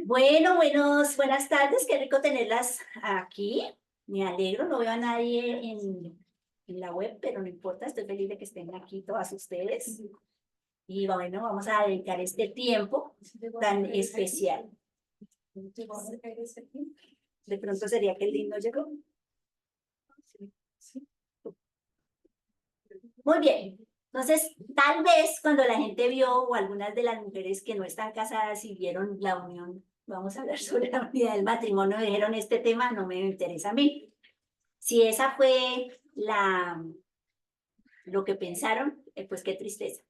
Bueno, buenas tardes, qué rico tenerlas aquí. Me alegro, no veo a nadie en la web, pero no importa, estoy feliz de que estén aquí todas ustedes. Y bueno, vamos a dedicar este tiempo tan especial. De pronto sería que el lindo llegó. Muy bien. Entonces, tal vez cuando la gente vio, o algunas de las mujeres que no están casadas y vieron la unión, vamos a hablar sobre la unidad del matrimonio, dijeron, este tema no me interesa a mí. Si esa fue lo que pensaron, pues qué tristeza,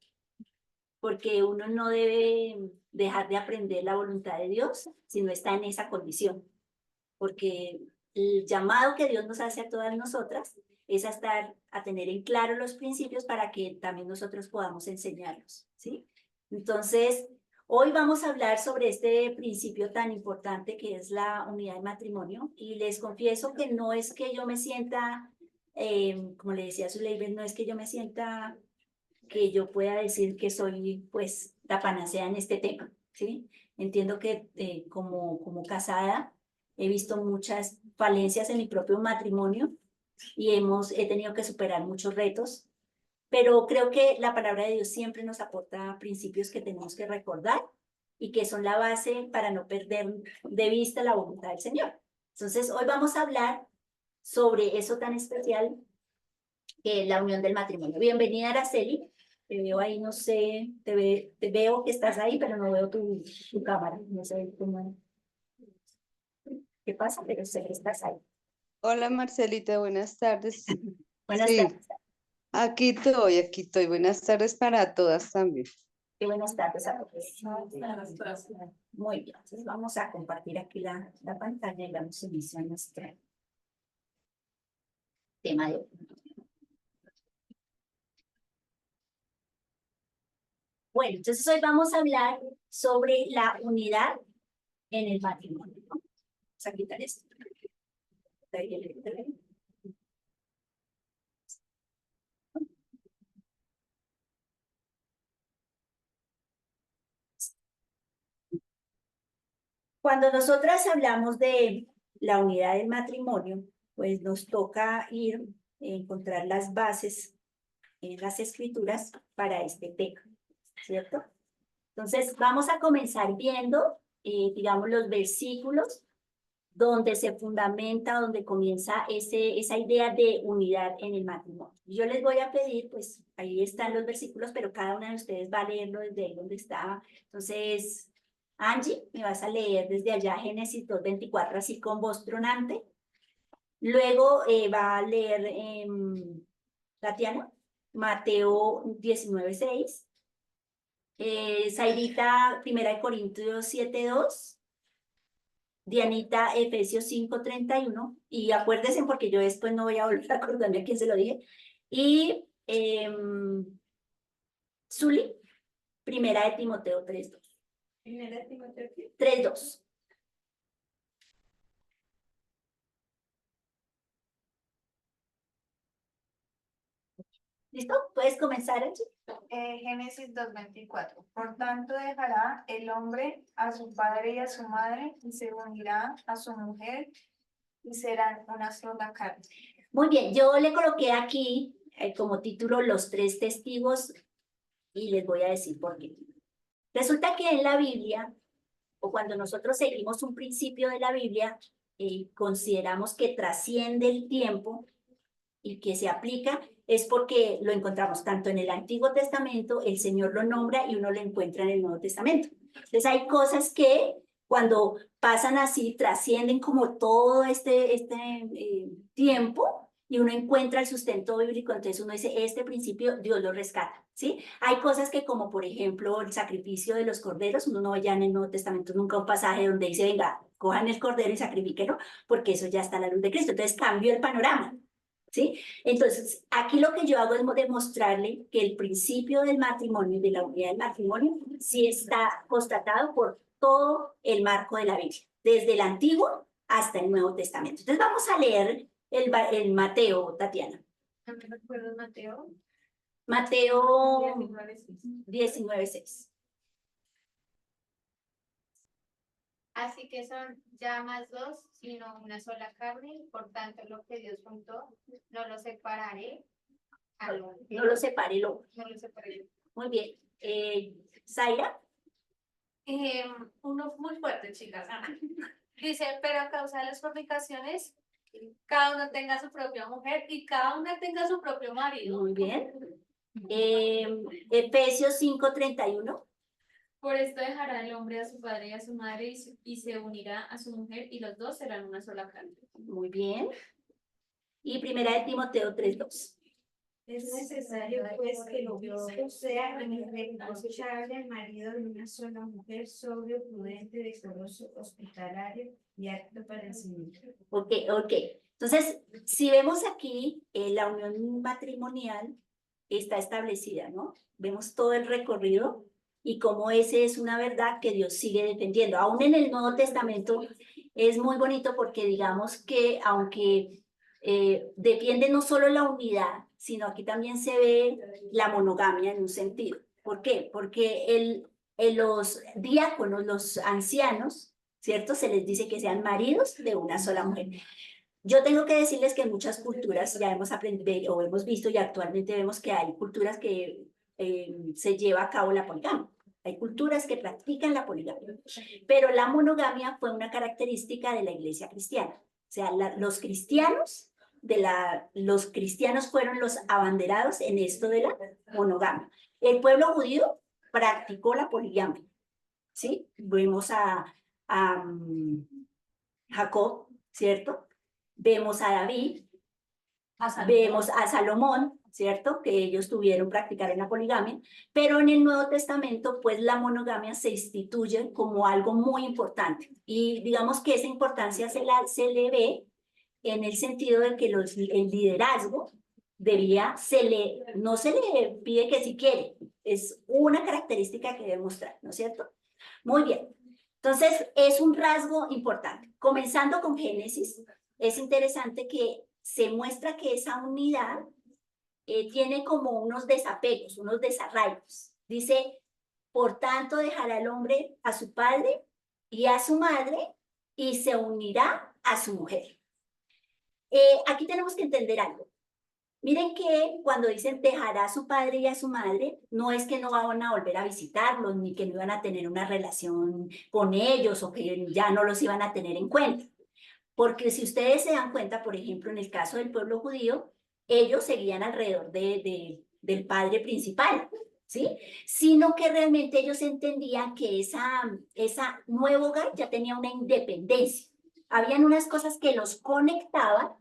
porque uno no debe dejar de aprender la voluntad de Dios si no está en esa condición, porque el llamado que Dios nos hace a todas nosotras es a tener en claro los principios para que también nosotros podamos enseñarlos, ¿sí? Entonces, hoy vamos a hablar sobre este principio tan importante que es la unidad de matrimonio, y les confieso que no es que yo me sienta, como le decía a Zuleibel, no es que yo me sienta que yo pueda decir que soy, pues, la panacea en este tema, ¿sí? Entiendo que como casada he visto muchas falencias en mi propio matrimonio y he tenido que superar muchos retos, pero creo que la palabra de Dios siempre nos aporta principios que tenemos que recordar y que son la base para no perder de vista la voluntad del Señor. Entonces, hoy vamos a hablar sobre eso tan especial que es la unión del matrimonio. Bienvenida, Araceli. Te veo ahí, no sé, te veo que estás ahí, pero no veo tu cámara. No sé qué pasa, pero sé que estás ahí. Hola Marcelita, buenas tardes. Buenas Sí, tardes. aquí estoy. Buenas tardes para todas también. Y buenas tardes a todos. Muy bien, entonces vamos a compartir aquí la pantalla y damos inicio a nuestro tema de hoy. Bueno, entonces hoy vamos a hablar sobre la unidad en el matrimonio. Vamos a quitar esto. Cuando nosotras hablamos de la unidad del matrimonio, pues nos toca encontrar las bases en las escrituras para este tema, ¿cierto? Entonces, vamos a comenzar viendo, digamos, los versículos donde se fundamenta, donde comienza esa idea de unidad en el matrimonio. Yo les voy a pedir, pues ahí están los versículos, pero cada una de ustedes va a leerlo desde ahí donde estaba. Entonces, Angie, me vas a leer desde allá Génesis 2:24, así con voz tronante. Luego va a leer Tatiana, Mateo 19:6. Zairita, 1 Corintios 7:2. Dianita, Efesios 5:31, y acuérdense porque yo después no voy a volver a acordarme a quién se lo dije, y Zuli, Primera de Timoteo 3:2. Primera de Timoteo 3:2. ¿Listo? ¿Puedes comenzar, Angie? Génesis 2:24. Por tanto dejará el hombre a su padre y a su madre y se unirá a su mujer y serán una sola carne. Muy bien, yo le coloqué aquí como título Los tres testigos y les voy a decir por qué. Resulta que en la Biblia, o cuando nosotros seguimos un principio de la Biblia, consideramos que trasciende el tiempo y que se aplica, es porque lo encontramos tanto en el Antiguo Testamento, el Señor lo nombra y uno lo encuentra en el Nuevo Testamento. Entonces hay cosas que cuando pasan así trascienden como todo este tiempo y uno encuentra el sustento bíblico, entonces uno dice, este principio Dios lo rescata, ¿sí? Hay cosas que como por ejemplo el sacrificio de los corderos, uno no ve ya en el Nuevo Testamento nunca un pasaje donde dice, venga, cojan el cordero y sacrifíquenlo, porque eso ya está a la luz de Cristo. Entonces cambió el panorama, ¿sí? Entonces, aquí lo que yo hago es demostrarle que el principio del matrimonio y de la unidad del matrimonio sí está constatado por todo el marco de la Biblia, desde el Antiguo hasta el Nuevo Testamento. Entonces, vamos a leer el Mateo, Tatiana. ¿No me recuerdo, Mateo? Mateo 19:6. 19:6. Así que son ya más dos, sino una sola carne, por tanto lo que Dios juntó, no lo separaré al hombre. No lo separe el hombre. No lo separaré. Muy bien. Zaira, Uno muy fuerte, chicas. Dice, pero a causa de las fornicaciones, cada uno tenga su propia mujer y cada una tenga su propio marido. muy bien. Efesios 5:31. Por esto dejará el hombre a su padre y a su madre y se unirá a su mujer y los dos serán una sola carne. Muy bien. Y primera de Timoteo 3:2. Es necesario, pues, que el obispo sea irreprochable, el marido de una sola mujer, sobrio, prudente, decoroso, hospitalario y apto para enseñar. Ok. Entonces, si vemos aquí, la unión matrimonial está establecida, ¿no? Vemos todo el recorrido y cómo ese es una verdad que Dios sigue defendiendo. Aún en el Nuevo Testamento es muy bonito porque digamos que aunque defiende no solo la unidad, sino aquí también se ve la monogamia en un sentido. ¿Por qué? Porque los diáconos, los ancianos, ¿cierto? Se les dice que sean maridos de una sola mujer. Yo tengo que decirles que en muchas culturas ya hemos aprendido o hemos visto y actualmente vemos que hay culturas que se lleva a cabo la poligamia. Hay culturas que practican la poligamia, pero la monogamia fue una característica de la iglesia cristiana. O sea, los cristianos los cristianos fueron los abanderados en esto de la monogamia. El pueblo judío practicó la poligamia, ¿sí? Vemos a Jacob, ¿cierto? Vemos a David, vemos a Salomón, ¿cierto? Que ellos practicaron la poligamia, pero en el Nuevo Testamento, pues la monogamia se instituye como algo muy importante. Y digamos que esa importancia se le ve en el sentido de que el liderazgo no se le pide que si quiere, es una característica que debe mostrar, ¿no es cierto? Muy bien. Entonces, es un rasgo importante. Comenzando con Génesis, es interesante que se muestra que esa unidad tiene como unos desapegos, unos desarraigos. Dice, por tanto dejará el hombre a su padre y a su madre y se unirá a su mujer. Aquí tenemos que entender algo. Miren que cuando dicen dejará a su padre y a su madre, no es que no van a volver a visitarlos, ni que no iban a tener una relación con ellos o que ya no los iban a tener en cuenta. Porque si ustedes se dan cuenta, por ejemplo, en el caso del pueblo judío, ellos seguían alrededor del padre principal, ¿sí? Sino que realmente ellos entendían que esa nuevo hogar ya tenía una independencia. Habían unas cosas que los conectaban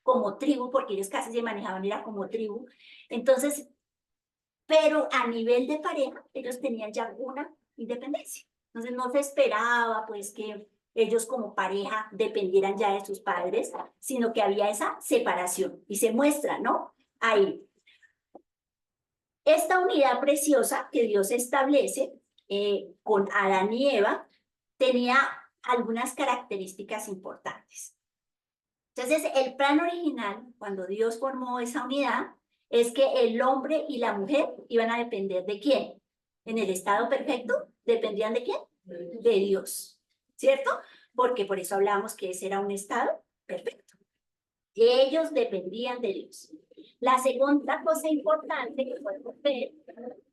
como tribu, porque ellos casi se manejaban, era como tribu. Entonces, pero a nivel de pareja, ellos tenían ya una independencia. Entonces, no se esperaba, pues, que ellos como pareja dependieran ya de sus padres, sino que había esa separación. Y se muestra, ¿no? Ahí. Esta unidad preciosa que Dios establece con Adán y Eva tenía algunas características importantes. Entonces, el plan original, cuando Dios formó esa unidad, es que el hombre y la mujer iban a depender ¿de quién? En el estado perfecto, ¿dependían de quién? De Dios, ¿cierto? Porque por eso hablábamos que ese era un estado perfecto. Ellos dependían de Dios. La segunda cosa importante que podemos ver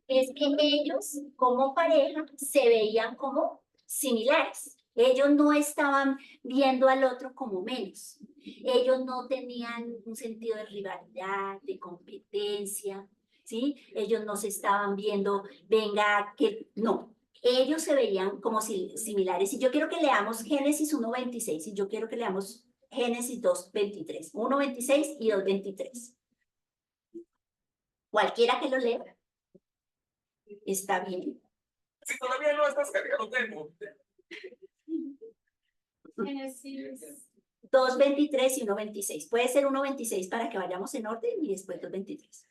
es que ellos, como pareja, se veían como similares. Ellos no estaban viendo al otro como menos. Ellos no tenían un sentido de rivalidad, de competencia, ¿sí? Ellos no se estaban viendo, venga, que no. Ellos se veían como similares. Y yo quiero que leamos Génesis 1:26 y yo quiero que leamos Génesis 2:23. 1:26 y 2:23. Cualquiera que lo lea, está bien. Si todavía no estás cargado, tengo. Génesis 2:23 y 1:26. Puede ser 1:26 para que vayamos en orden y después 2:23.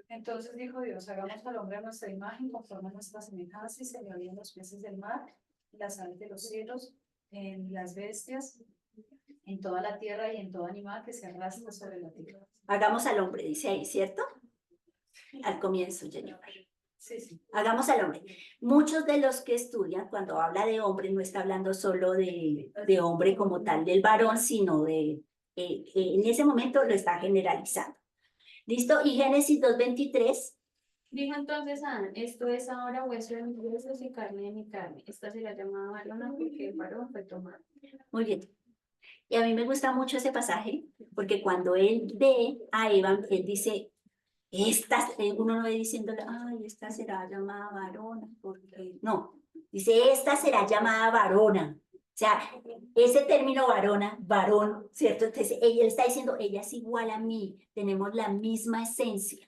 Entonces dijo Dios, hagamos al hombre a nuestra imagen, conforme a nuestra semejanza, y señoríen los peces del mar, las aves de los cielos, en las bestias, en toda la tierra y en todo animal que se arrastra sobre la tierra. Hagamos al hombre, dice ahí, ¿cierto? Al comienzo, Jennifer. Sí, sí. Hagamos al hombre. Muchos de los que estudian, cuando habla de hombre, no está hablando solo de hombre como tal, del varón, sino en ese momento lo está generalizando. ¿Listo? Y Génesis 2:23. Dijo entonces Adán, esto es ahora hueso de mis huesos y carne de mi carne. Esta será llamada varona porque el varón fue tomado. Muy bien. Y a mí me gusta mucho ese pasaje, porque cuando él ve a Eva, él dice, uno no ve diciéndole, ay, esta será llamada varona, porque no, dice, esta será llamada varona. O sea, ese término varona, varón, ¿cierto? Entonces, él está diciendo, ella es igual a mí, tenemos la misma esencia.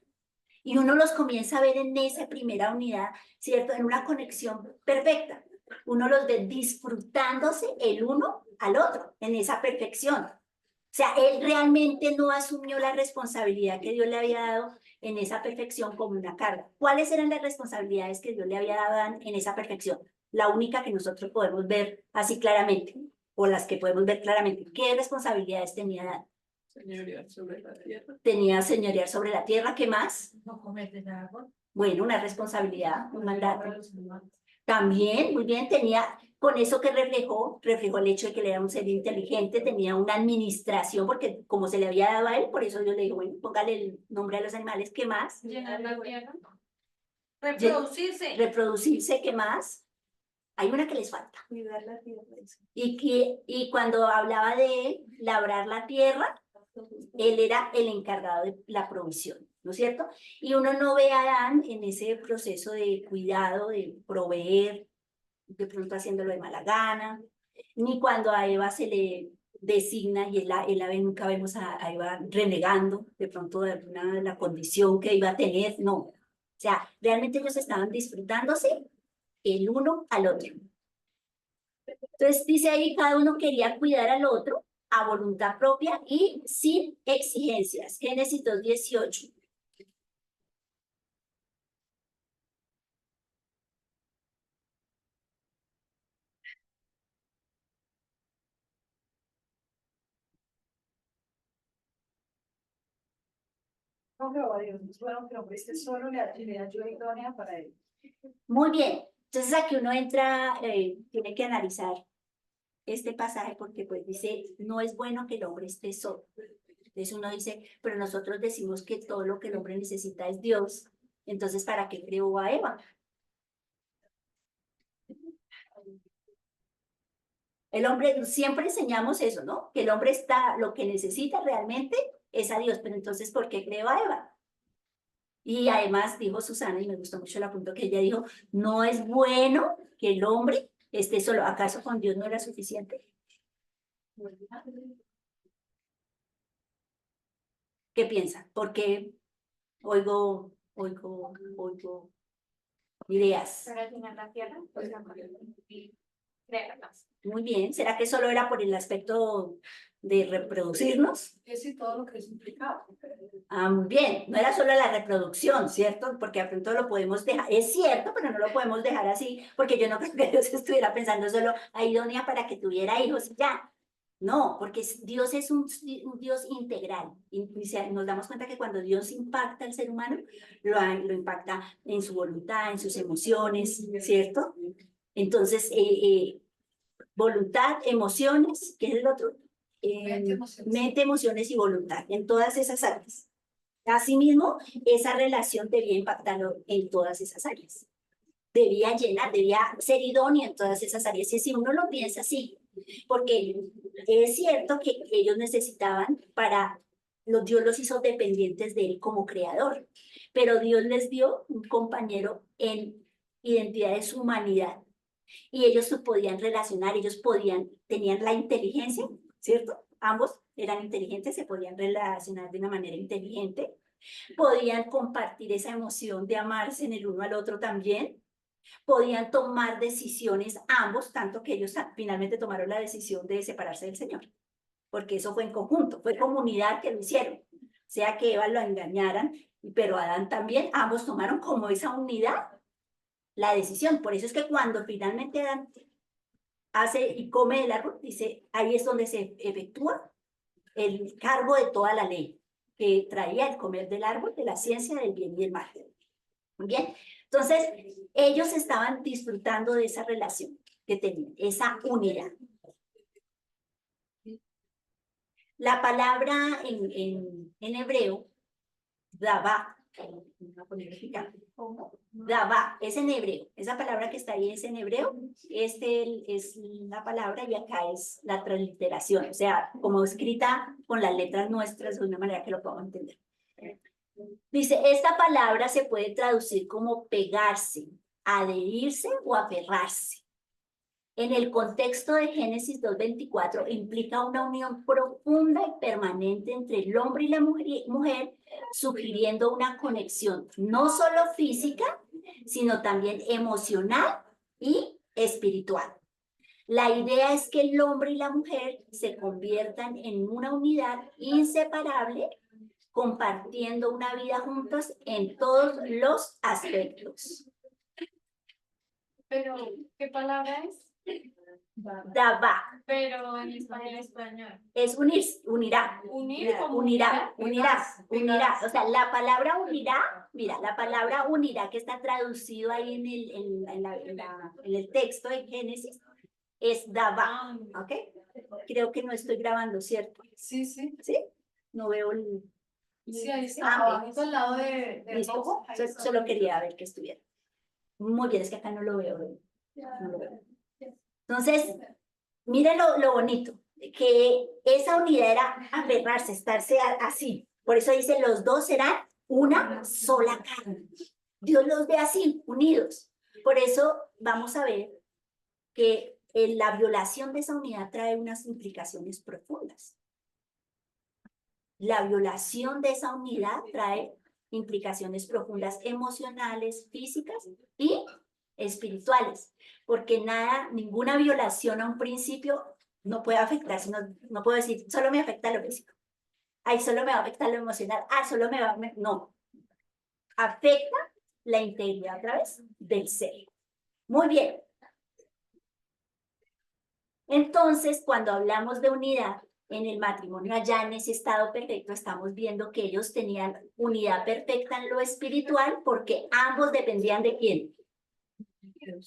Y uno los comienza a ver en esa primera unidad, ¿cierto? En una conexión perfecta. Uno los ve disfrutándose el uno al otro, en esa perfección. O sea, él realmente no asumió la responsabilidad que Dios le había dado en esa perfección como una carga. ¿Cuáles eran las responsabilidades que Dios le había dado a Adán en esa perfección? La única que nosotros podemos ver así claramente, o las que podemos ver claramente. ¿Qué responsabilidades tenía Adán? Señorear sobre la tierra. Tenía señorear sobre la tierra, ¿qué más? No cometes agua. Bueno, una responsabilidad, un mandato. Para los animales. También, muy bien, tenía, con eso que reflejó el hecho de que él era un ser inteligente, tenía una administración, porque como se le había dado a él, por eso yo le digo, bueno, póngale el nombre a los animales, ¿qué más? Llenar la tierra. Reproducirse. Reproducirse, ¿qué más? Hay una que les falta. Cuidar la tierra. Y cuando hablaba de labrar la tierra, él era el encargado de la provisión, ¿no es cierto? Y uno no ve a Adán en ese proceso de cuidado, de proveer, de pronto haciéndolo de mala gana, ni cuando a Eva se le designa y él la ve, nunca vemos a Eva renegando de pronto de la condición que iba a tener, no. O sea, realmente ellos estaban disfrutándose el uno al otro. Entonces dice ahí, cada uno quería cuidar al otro a voluntad propia y sin exigencias. Génesis 2:18. No, Jehová Dios, es bueno que el hombre esté solo, le ayuda idónea para él. Muy bien. Entonces aquí uno entra, tiene que analizar este pasaje porque pues dice, no es bueno que el hombre esté solo. Entonces uno dice, pero nosotros decimos que todo lo que el hombre necesita es Dios. Entonces, ¿para qué creó a Eva? El hombre, siempre enseñamos eso, ¿no? Que el hombre está, lo que necesita realmente es a Dios, pero entonces, ¿por qué creó a Eva? Y además dijo Susana, y me gustó mucho el punto que ella dijo, no es bueno que el hombre esté solo. ¿Acaso con Dios no era suficiente? ¿Qué piensa? Porque oigo ideas. Para llenar la tierra, pues la y crearlas. Muy bien. ¿Será que solo era por el aspecto de reproducirnos? Es y todo lo que eso implicaba. Ah, muy bien. No era solo la reproducción, ¿cierto? Porque de pronto lo podemos dejar. Es cierto, pero no lo podemos dejar así, porque yo no creo que Dios estuviera pensando solo a Idonia para que tuviera hijos y ya. No, porque Dios es un Dios integral. Y nos damos cuenta que cuando Dios impacta al ser humano, lo impacta en su voluntad, en sus emociones, ¿cierto? Entonces, voluntad, emociones, ¿qué es el otro? Mente, emociones y voluntad, en todas esas áreas. Asimismo, esa relación debía impactarlo en todas esas áreas. Debía llenar, debía ser idóneo en todas esas áreas. Y si uno lo piensa así, porque es cierto que ellos necesitaban Dios los hizo dependientes de él como creador, pero Dios les dio un compañero en identidad de su humanidad y ellos se podían relacionar, tenían la inteligencia, ¿cierto? Ambos eran inteligentes, se podían relacionar de una manera inteligente, podían compartir esa emoción de amarse en el uno al otro también, podían tomar decisiones ambos, tanto que ellos finalmente tomaron la decisión de separarse del Señor, porque eso fue en conjunto, fue comunidad que lo hicieron, sea que Eva lo engañaran, pero Adán también, ambos tomaron como esa unidad la decisión. Por eso es que cuando finalmente Adán hace y come el árbol, dice, ahí es donde se efectúa el cargo de toda la ley. que traía el comer del árbol de la ciencia del bien y del mal. Muy bien, entonces ellos estaban disfrutando de esa relación que tenían, esa unidad. La palabra en hebreo, Dabá, Dabá, es en hebreo. Esa palabra que está ahí es en hebreo. Es la palabra y acá es la transliteración. O sea, como escrita con las letras nuestras de una manera que lo podamos entender. Dice, esta palabra se puede traducir como pegarse, adherirse o aferrarse. En el contexto de Génesis 2:24 implica una unión profunda y permanente entre el hombre y la mujer, sugiriendo una conexión no solo física, sino también emocional y espiritual. La idea es que el hombre y la mujer se conviertan en una unidad inseparable, compartiendo una vida juntos en todos los aspectos. Pero, ¿qué palabra es? Dabá. Pero en español. Es unir, unirá. Unir como Unirá, unirá, unirá. pegarse. O sea, la palabra unirá, mira, la palabra unirá que está traducido ahí en el texto de Génesis es Dabá, ¿ok? Creo que no estoy grabando, ¿cierto? Sí, sí. ¿Sí? No veo el... Sí, ahí está. Ah, Abajito al lado del Listo. logo. ahí está. Solo quería ver que estuviera. Muy bien, es que acá no lo veo. No lo veo. Entonces, miren lo bonito, que esa unidad era aferrarse, estarse así. Por eso dice, los dos serán una sola carne. Dios los ve así, unidos. Por eso vamos a ver que la violación de esa unidad trae unas implicaciones profundas. La violación de esa unidad trae implicaciones profundas emocionales, físicas y espirituales, porque ninguna violación a un principio no puede afectar, no puedo decir, solo me afecta lo físico, ay, solo me va a afectar lo emocional, solo me va, no, afecta la integridad a través del ser. Muy bien. Entonces, cuando hablamos de unidad en el matrimonio, allá en ese estado perfecto, estamos viendo que ellos tenían unidad perfecta en lo espiritual porque ambos dependían de ¿quién?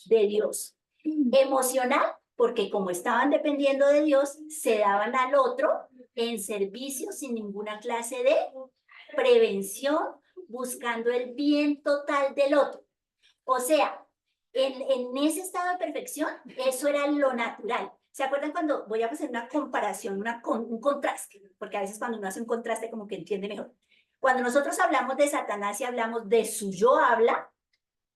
De Dios. Emocional, porque como estaban dependiendo de Dios, se daban al otro en servicio sin ninguna clase de prevención, buscando el bien total del otro. O sea, en ese estado de perfección, eso era lo natural. ¿Se acuerdan cuando voy a hacer una comparación, un contraste? Porque a veces cuando uno hace un contraste como que entiende mejor. Cuando nosotros hablamos de Satanás y hablamos de su yo habla,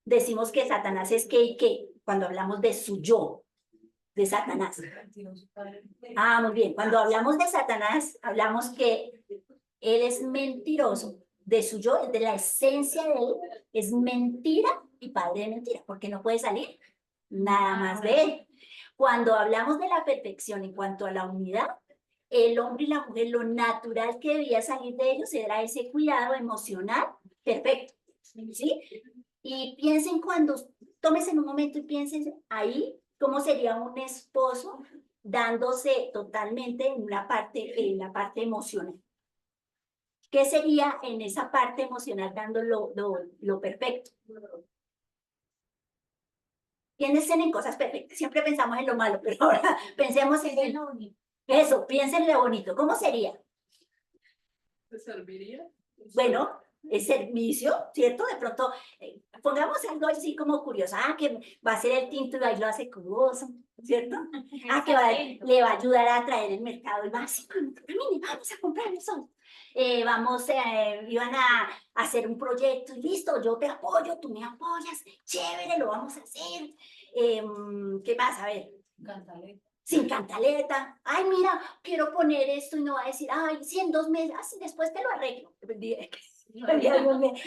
decimos que Satanás es qué y qué. Cuando hablamos de su yo, de Satanás. Muy bien. Cuando hablamos de Satanás, hablamos que él es mentiroso. De su yo, de la esencia de él, es mentira y padre de mentira, porque no puede salir nada más de él. Cuando hablamos de la perfección en cuanto a la unidad, el hombre y la mujer, lo natural que debía salir de ellos era ese cuidado emocional perfecto, ¿sí? Y piensen tómense en un momento y piensen ahí cómo sería un esposo dándose totalmente en la parte emocional. ¿Qué sería en esa parte emocional dando lo perfecto? Piensen en cosas perfectas. Siempre pensamos en lo malo, pero ahora pensemos en lo bonito. Eso, piensen en lo bonito. ¿Cómo sería? ¿Te serviría? Bueno, es servicio, ¿cierto? De pronto, pongamos algo así como curioso. Que va a ser el tinto y ahí lo hace curioso, ¿cierto? Que le va a ayudar a traer el mercado y va así, vamos a comprar el sol. Iban a hacer un proyecto y listo, yo te apoyo, tú me apoyas, chévere, lo vamos a hacer. ¿Qué más? A ver. Cantaleta. Sin cantaleta. Ay, mira, quiero poner esto y no va a decir, ay, sí, en 2 meses, después te lo arreglo.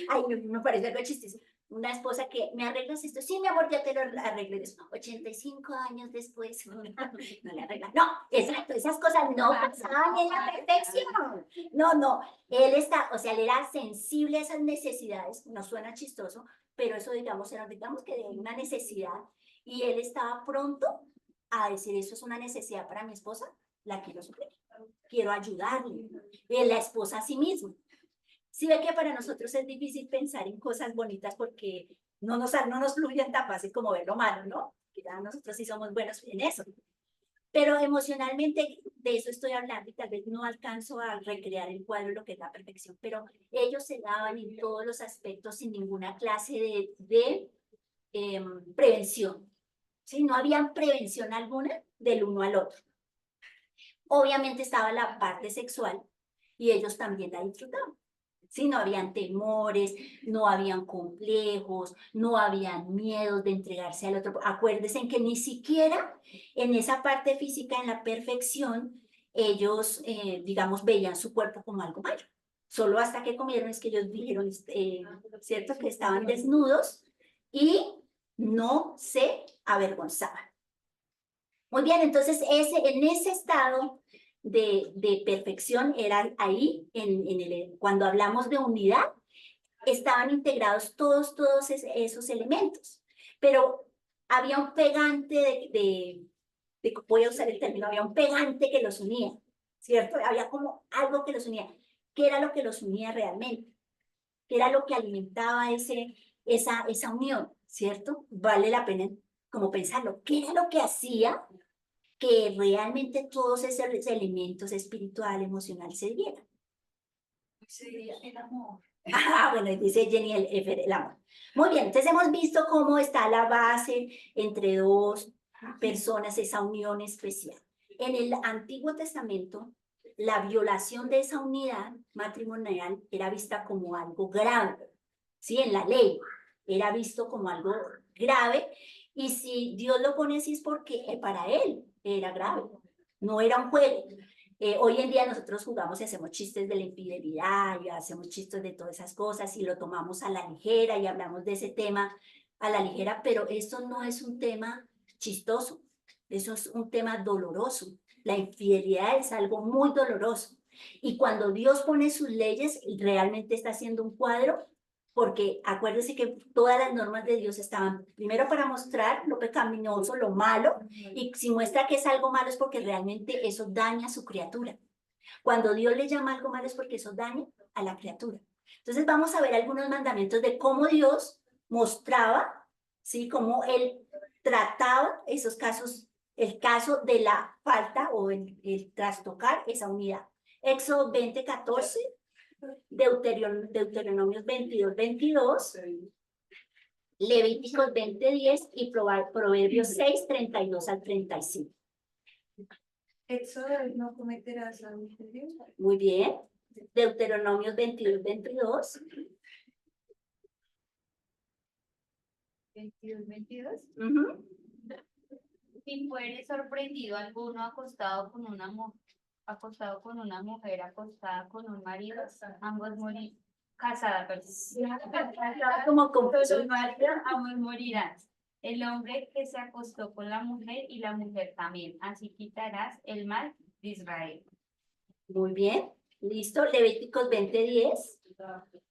Ay, me parece algo chistoso. Una esposa que, ¿me arreglas esto? Sí, mi amor, ya te lo arreglo. 85 años después, no le arregla. No, exacto, esas cosas no pasaban en la perfección. No, él él era sensible a esas necesidades, no suena chistoso, pero eso, digamos que de una necesidad, y él estaba pronto a decir, eso es una necesidad para mi esposa, la quiero suplir, quiero ayudarle. Y la esposa a sí misma. Sí ve que para nosotros es difícil pensar en cosas bonitas porque no nos fluyen tan fácil como ver lo malo, ¿no? Que ya nosotros sí somos buenos en eso. Pero emocionalmente de eso estoy hablando y tal vez no alcanzo a recrear el cuadro lo que es la perfección, pero ellos se daban en todos los aspectos sin ninguna clase de prevención. ¿Sí? No había prevención alguna del uno al otro. Obviamente estaba la parte sexual y ellos también la disfrutaban. ¿Sí? No habían temores, no habían complejos, no habían miedos de entregarse al otro. Acuérdense en que ni siquiera en esa parte física, en la perfección, ellos, digamos, veían su cuerpo como algo malo. Solo hasta que comieron es que ellos dijeron, ¿cierto? Que estaban desnudos y no se avergonzaban. Muy bien, entonces en ese estado de perfección era ahí, cuando hablamos de unidad, estaban integrados todos esos elementos. Pero había un pegante voy a usar el término, había un pegante que los unía, ¿cierto? Había como algo que los unía. ¿Qué era lo que los unía realmente? ¿Qué era lo que alimentaba esa unión, ¿cierto? Vale la pena como pensarlo. ¿Qué era lo que hacía que realmente todos esos elementos espiritual, emocional se dieran? Sería el amor. Ah, bueno, dice Jenny el amor. Muy bien, entonces hemos visto cómo está la base entre dos personas, esa unión especial. En el Antiguo Testamento, la violación de esa unidad matrimonial era vista como algo grave, ¿sí? En la ley era visto como algo grave, y si Dios lo pone así es porque para él era grave, no era un juego. Hoy en día nosotros jugamos y hacemos chistes de la infidelidad y hacemos chistes de todas esas cosas y lo tomamos a la ligera y hablamos de ese tema a la ligera, pero esto no es un tema chistoso, eso es un tema doloroso. La infidelidad es algo muy doloroso. Y cuando Dios pone sus leyes, realmente está haciendo un cuadro, porque acuérdense que todas las normas de Dios estaban primero para mostrar lo pecaminoso, lo malo, y si muestra que es algo malo es porque realmente eso daña a su criatura. Cuando Dios le llama algo malo es porque eso daña a la criatura. Entonces vamos a ver algunos mandamientos de cómo Dios mostraba, ¿sí? Cómo Él trataba esos casos, el caso de la falta o el trastocar esa unidad. Éxodo 20:14, Deuteronomios 22:22, Levíticos 20:10 y Proverbios 6:32 al 35. Éxodo, no cometerás adulterio. Muy bien. Deuteronomios 22:22. 22. Uh-huh. Si fuere sorprendido alguno acostado con una mujer, acostada con un marido, ambos morirán. Casada, perdón. Como Con su marido, ambos morirán. El hombre que se acostó con la mujer y la mujer también. Así quitarás el mal de Israel. Muy bien. Listo. Levíticos 20:10.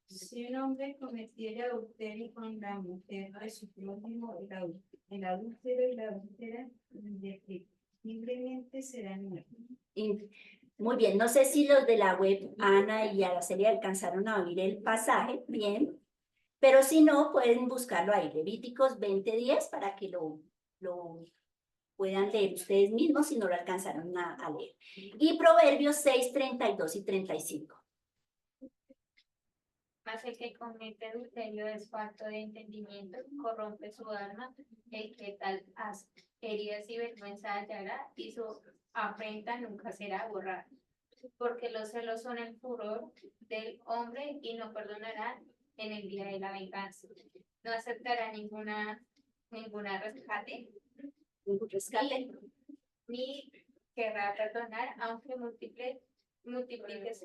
Si un hombre cometiera adulterio con la mujer de su prójimo, el adúltero y la adúltera indefectiblemente serán muertos. Muy bien. No sé si los de la web, Ana y Araceli, alcanzaron a oír el pasaje. Bien. Pero si no, pueden buscarlo ahí. Levíticos 20:10 para que lo puedan leer ustedes mismos si no lo alcanzaron a leer. Y Proverbios 6:32 y 35. Mas el que comete adulterio es falto de entendimiento, corrompe su alma, el que tal hace heridas y vergüenza hallará, y su afrenta nunca será borrada. Porque los celos son el furor del hombre y no perdonarán en el día de la venganza. No aceptará ninguna rescate, ni querrá perdonar, aunque multipliques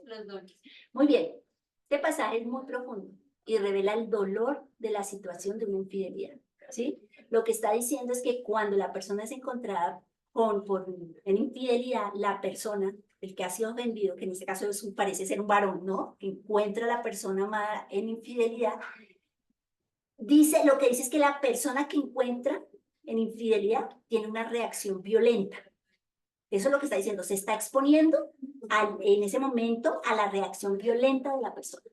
los dones. Muy bien. Este pasaje es muy profundo y revela el dolor de la situación de una infidelidad, ¿sí? Lo que está diciendo es que cuando la persona es encontrada en infidelidad, la persona, el que ha sido ofendido, que en este caso parece ser un varón, ¿no? Que encuentra a la persona amada en infidelidad, lo que dice es que la persona que encuentra en infidelidad tiene una reacción violenta. Eso es lo que está diciendo, se está exponiendo en ese momento a la reacción violenta de la persona.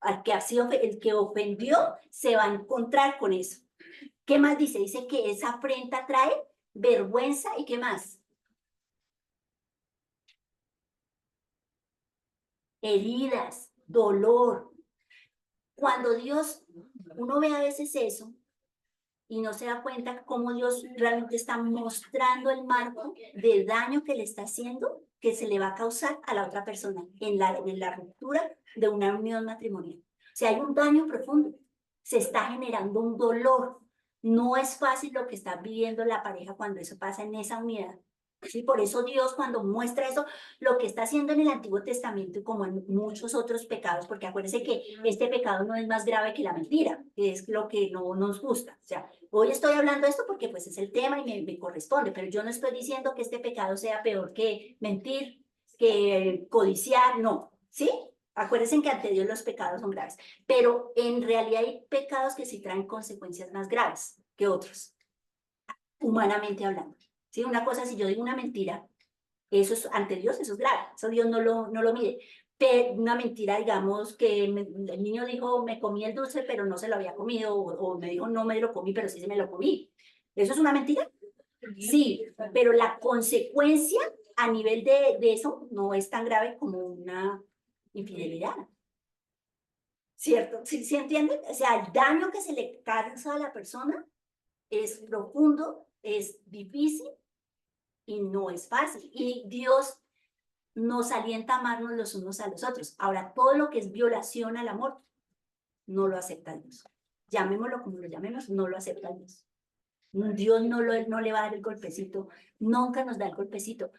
al que ha sido, el que ofendió, se va a encontrar con eso. ¿Qué más dice? Dice que esa afrenta trae vergüenza y ¿qué más? Heridas, dolor. Cuando Dios, uno ve a veces eso y no se da cuenta cómo Dios realmente está mostrando el marco de daño que le está haciendo, que se le va a causar a la otra persona en la ruptura de una unión matrimonial. O sea, hay un daño profundo, se está generando un dolor. No es fácil lo que está viviendo la pareja cuando eso pasa en esa unidad. Sí, por eso Dios cuando muestra eso, lo que está haciendo en el Antiguo Testamento y como en muchos otros pecados, porque acuérdense que este pecado no es más grave que la mentira, que es lo que no nos gusta. O sea, hoy estoy hablando de esto porque pues es el tema y me corresponde, pero yo no estoy diciendo que este pecado sea peor que mentir, que codiciar, no, ¿sí? Acuérdense que ante Dios los pecados son graves, pero en realidad hay pecados que sí traen consecuencias más graves que otros, humanamente hablando. ¿Sí? Una cosa, si yo digo una mentira, eso es ante Dios, eso es grave, eso Dios no lo mide. Pero una mentira, digamos, que el niño dijo, me comí el dulce, pero no se lo había comido, o me dijo, no me lo comí, pero sí se me lo comí. ¿Eso es una mentira? Sí, pero la consecuencia a nivel de eso no es tan grave como una infidelidad. ¿Cierto? ¿Sí entienden? O sea, el daño que se le causa a la persona es profundo, es difícil, y no es fácil. Y Dios nos alienta a amarnos los unos a los otros. Ahora, todo lo que es violación al amor, no lo acepta Dios. Llamémoslo como lo llamemos, no lo acepta Dios. Dios no le va a dar el golpecito, nunca nos da el golpecito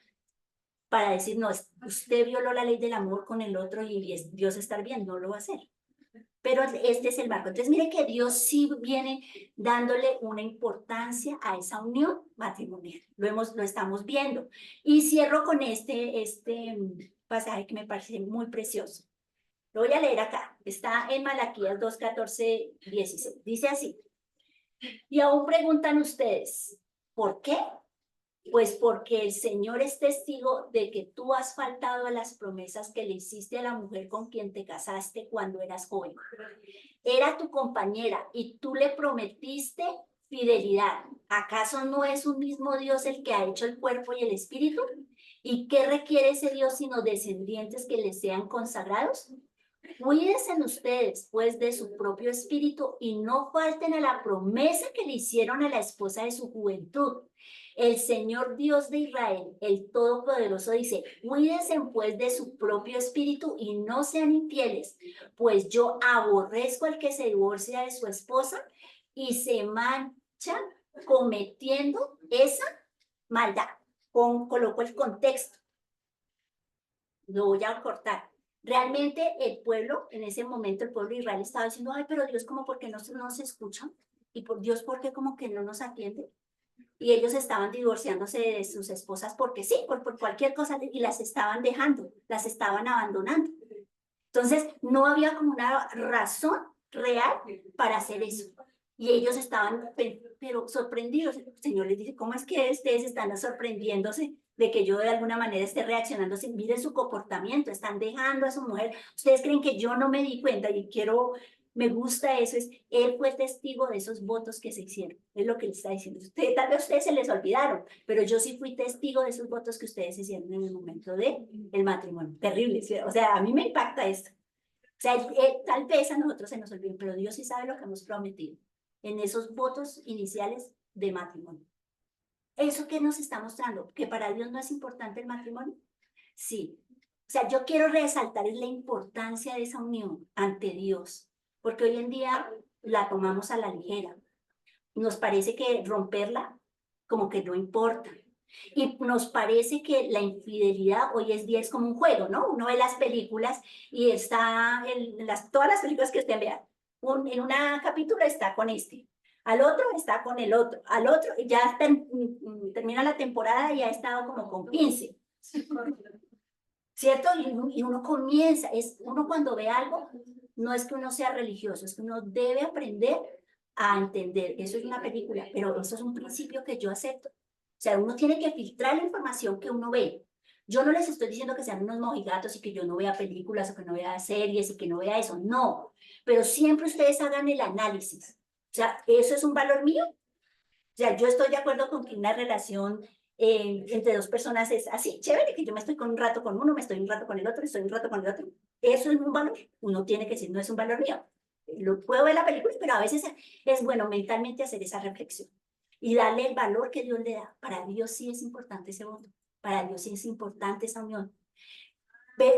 para decir, no, usted violó la ley del amor con el otro y Dios estar bien, no lo va a hacer. Pero este es el marco. Entonces, mire que Dios sí viene dándole una importancia a esa unión matrimonial. Lo estamos viendo. Y cierro con este pasaje que me parece muy precioso. Lo voy a leer acá. Está en Malaquías 2, 14, 16. Dice así. Y aún preguntan ustedes, ¿por qué? Pues porque el Señor es testigo de que tú has faltado a las promesas que le hiciste a la mujer con quien te casaste cuando eras joven. Era tu compañera y tú le prometiste fidelidad. ¿Acaso no es un mismo Dios el que ha hecho el cuerpo y el espíritu? ¿Y qué requiere ese Dios sino descendientes que le sean consagrados? Cuídense ustedes, pues, de su propio espíritu y no falten a la promesa que le hicieron a la esposa de su juventud. El Señor Dios de Israel, el Todopoderoso, dice, cuídense, pues, de su propio espíritu y no sean infieles, pues yo aborrezco al que se divorcia de su esposa y se mancha cometiendo esa maldad. Coloco el contexto. Lo voy a cortar. Realmente el pueblo, en ese momento el pueblo de Israel estaba diciendo, ay, pero Dios, ¿cómo por qué no se escucha? Y por Dios, ¿por qué como que no nos atiende? Y ellos estaban divorciándose de sus esposas porque sí, por cualquier cosa, y las estaban dejando, las estaban abandonando. Entonces, no había como una razón real para hacer eso. Y ellos estaban, pero sorprendidos. El Señor les dice, ¿cómo es que ustedes están sorprendiéndose de que yo de alguna manera esté reaccionando? Miren su comportamiento, están dejando a su mujer. Ustedes creen que yo no me di cuenta y me gusta eso. Él fue testigo de esos votos que se hicieron. Es lo que le está diciendo. Tal vez a ustedes se les olvidaron, pero yo sí fui testigo de esos votos que ustedes hicieron en el momento del matrimonio. Terrible. ¿Sí? O sea, a mí me impacta esto. O sea, tal vez a nosotros se nos olvide, pero Dios sí sabe lo que hemos prometido en esos votos iniciales de matrimonio. ¿Eso qué nos está mostrando? ¿Que para Dios no es importante el matrimonio? Sí. O sea, yo quiero resaltar la importancia de esa unión ante Dios, porque hoy en día la tomamos a la ligera. Nos parece que romperla como que no importa. Y nos parece que la infidelidad hoy en día es como un juego, ¿no? Uno ve las películas y está todas las películas que usted vea. En una capítulo está con este, al otro está con el otro, al otro ya termina la temporada y ha estado como con 15. ¿Cierto? Y uno comienza, uno cuando ve algo, no es que uno sea religioso, es que uno debe aprender a entender. Eso es una película, pero eso es un principio que yo acepto. O sea, uno tiene que filtrar la información que uno ve. Yo no les estoy diciendo que sean unos mojigatos y que yo no vea películas o que no vea series y que no vea eso, no. Pero siempre ustedes hagan el análisis. O sea, ¿eso es un valor mío? O sea, yo estoy de acuerdo con que una relación entre dos personas es así, chévere, que yo me estoy con un rato con uno, me estoy un rato con el otro, estoy un rato con el otro. Eso es un valor. Uno tiene que decir, no es un valor mío. Lo puedo ver la película, pero a veces es bueno mentalmente hacer esa reflexión y darle el valor que Dios le da. Para Dios sí es importante ese voto. Para Dios sí es importante esa unión.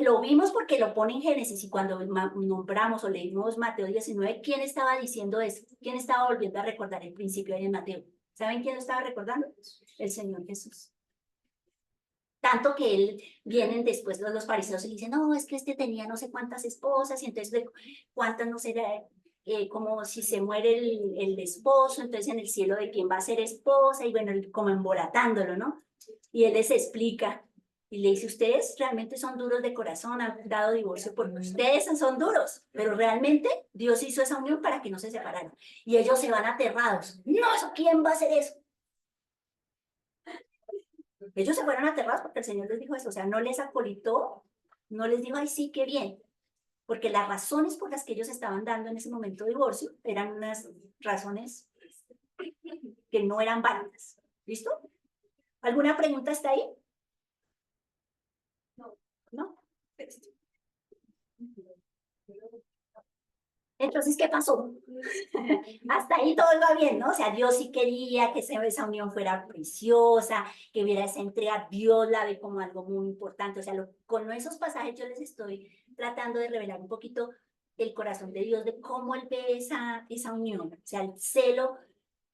Lo vimos porque lo pone en Génesis y cuando nombramos o leímos Mateo 19, ¿quién estaba diciendo eso? ¿Quién estaba volviendo a recordar el principio ahí en Mateo? ¿Saben quién lo estaba recordando? El Señor Jesús. Tanto que él, vienen después los fariseos y le dicen, no, es que este tenía no sé cuántas esposas y entonces cuántas no será, como si se muere el esposo, entonces en el cielo de quién va a ser esposa y bueno, como embolatándolo, ¿no? Y él les explica y le dice, ustedes realmente son duros de corazón, han dado divorcio porque ustedes son duros, pero realmente Dios hizo esa unión para que no se separaran. Y ellos se van aterrados. No, eso, ¿quién va a hacer eso? Ellos se fueron aterrados porque el Señor les dijo eso, o sea, no les acolitó, no les dijo, ay, sí, qué bien, porque las razones por las que ellos estaban dando en ese momento de divorcio eran unas razones que no eran válidas. ¿Listo? ¿Alguna pregunta hasta ahí? ¿No? Entonces, ¿qué pasó? Hasta ahí todo iba bien, ¿no? O sea, Dios sí quería que esa unión fuera preciosa, que hubiera esa entrega, Dios la ve como algo muy importante. O sea, con esos pasajes yo les estoy tratando de revelar un poquito el corazón de Dios, de cómo Él ve esa unión, o sea, el celo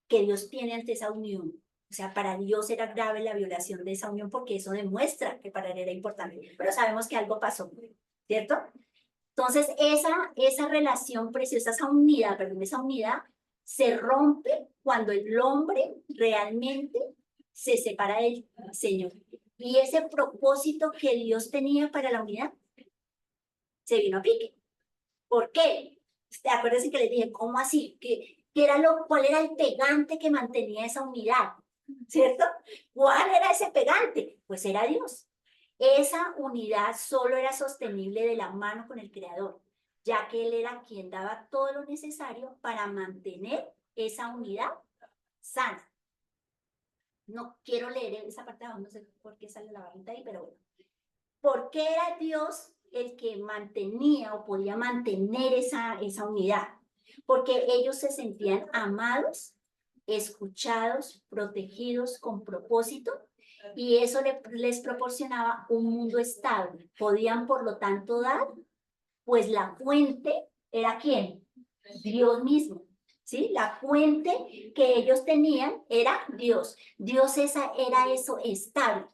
que Dios tiene ante esa unión. O sea, para Dios era grave la violación de esa unión porque eso demuestra que para Él era importante. Pero sabemos que algo pasó, ¿cierto? Entonces, esa relación preciosa, esa unidad se rompe cuando el hombre realmente se separa del Señor. Y ese propósito que Dios tenía para la unidad se vino a pique. ¿Por qué? Acuérdense que les dije, ¿cómo así? ¿Cuál era el pegante que mantenía esa unidad? ¿Cierto? ¿Cuál era ese pegante? Pues era Dios. Esa unidad solo era sostenible de la mano con el Creador, ya que Él era quien daba todo lo necesario para mantener esa unidad sana. No quiero leer esa parte de abajo, no sé por qué sale la barrita ahí, pero bueno. ¿Por qué era Dios el que mantenía o podía mantener esa unidad? Porque ellos se sentían amados, escuchados, protegidos con propósito, y eso les proporcionaba un mundo estable. Podían, por lo tanto, dar, pues la fuente era ¿quién? Dios mismo, ¿sí? La fuente que ellos tenían era Dios. Dios era eso estable.